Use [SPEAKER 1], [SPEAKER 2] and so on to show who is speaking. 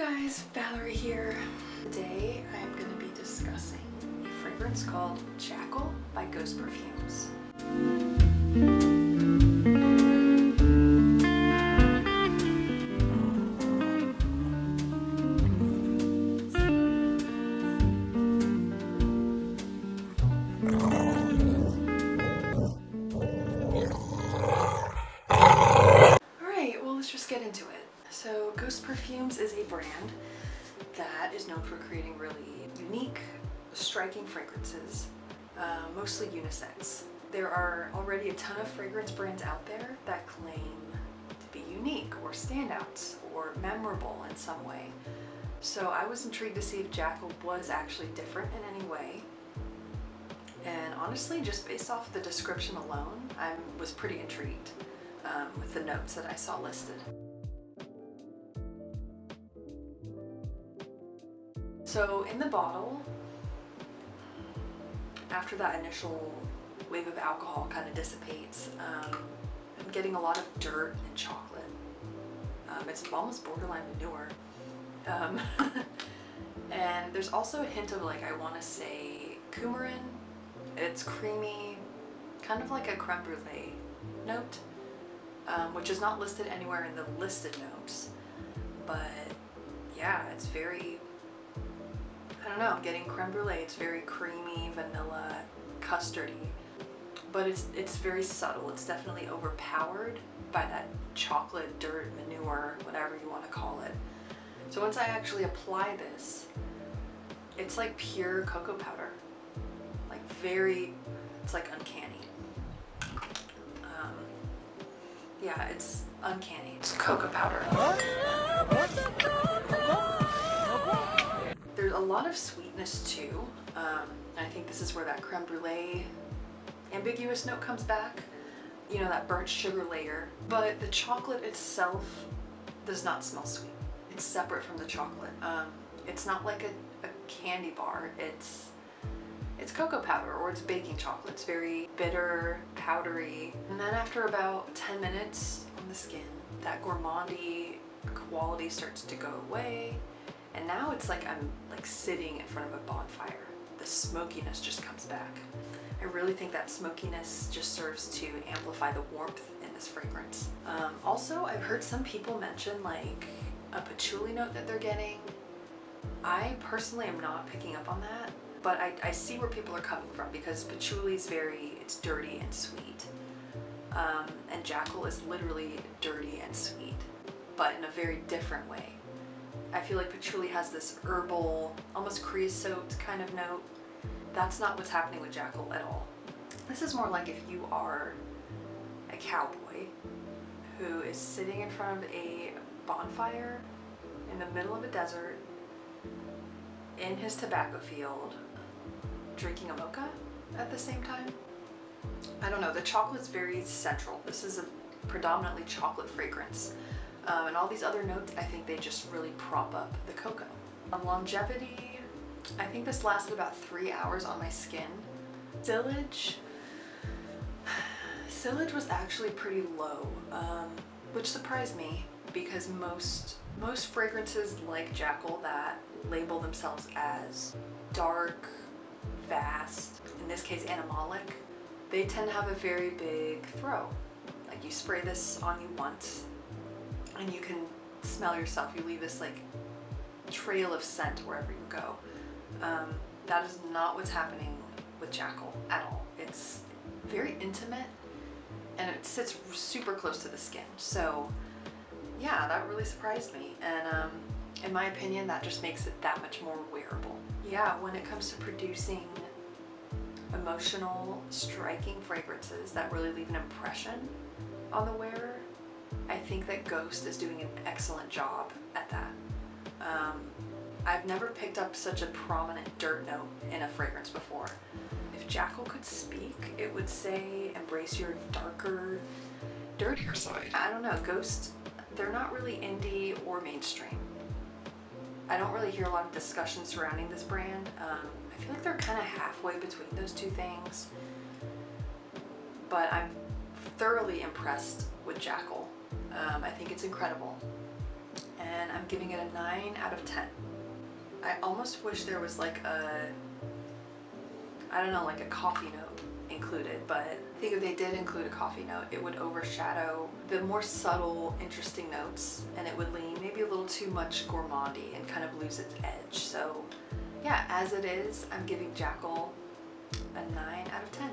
[SPEAKER 1] guys, Valerie here. Today I'm going to be discussing a fragrance called Jackal by Goest Perfumes. Alright, well let's just get into it. So Goest Perfumes is a brand that is known for creating really unique, striking fragrances, mostly unisex. There are already a ton of fragrance brands out there that claim to be unique or standouts or memorable in some way. So I was intrigued to see if Jackal was actually different in any way. And honestly, just based off the description alone, I was pretty intrigued with the notes that I saw listed. So in the bottle, after that initial wave of alcohol kind of dissipates, I'm getting a lot of dirt and chocolate. It's almost borderline manure. And there's also a hint of, like, I want to say coumarin. It's creamy, kind of like a creme brulee note, which is not listed anywhere in the listed notes. But yeah, it's very, I don't know, I'm getting creme brulee. It's very creamy, vanilla, custardy, but it's very subtle. It's definitely overpowered by that chocolate, dirt, manure, whatever you want to call it. So once I actually apply this, it's like pure cocoa powder. Like it's like uncanny. Yeah, it's uncanny. It's cocoa powder. There's a lot of sweetness too. I think this is where that creme brulee ambiguous note comes back. You know, that burnt sugar layer. But the chocolate itself does not smell sweet. It's separate from the chocolate. It's not like a candy bar. It's cocoa powder, or it's baking chocolate. It's very bitter, powdery. And then after about 10 minutes on the skin, that gourmandy quality starts to go away. And now it's like I'm like sitting in front of a bonfire. The smokiness just comes back. I really think that smokiness just serves to amplify the warmth in this fragrance. Also, I've heard some people mention like a patchouli note that they're getting. I personally am not picking up on that, but I see where people are coming from, because patchouli is it's dirty and sweet. And Jackal is literally dirty and sweet, but in a very different way. I feel like patchouli has this herbal, almost creosote kind of note. That's not what's happening with Jackal at all. This is more like if you are a cowboy who is sitting in front of a bonfire in the middle of a desert in his tobacco field, drinking a mocha at the same time. I don't know, the chocolate's very central. This is a predominantly chocolate fragrance. And all these other notes, I think they just really prop up the cocoa. Longevity, I think this lasted about 3 hours on my skin. Sillage was actually pretty low, which surprised me, because most fragrances like Jackal that label themselves as dark, fast, in this case animalic, they tend to have a very big throw. Like, you spray this on you once, and you can smell yourself. You leave this like trail of scent wherever you go. That is not what's happening with Jackal at all. It's very intimate, and it sits super close to the skin. So yeah, that really surprised me. And in my opinion, that just makes it that much more wearable. Yeah, when it comes to producing emotional, striking fragrances that really leave an impression on the wearer, I think that Goest is doing an excellent job at that. I've never picked up such a prominent dirt note in a fragrance before. If Jackal could speak, it would say, embrace your darker, dirtier side. I don't know, Goest, they're not really indie or mainstream. I don't really hear a lot of discussion surrounding this brand. I feel like they're kind of halfway between those two things. But I'm thoroughly impressed with Jackal. I think it's incredible. And and I'm giving it a 9 out of 10. I almost wish there was like I don't know, like a coffee note included, but I think if they did include a coffee note, it would overshadow the more subtle, interesting notes, and it would lean maybe a little too much gourmandy and kind of lose its edge. So yeah, as it is, I'm giving Jackal a 9 out of 10.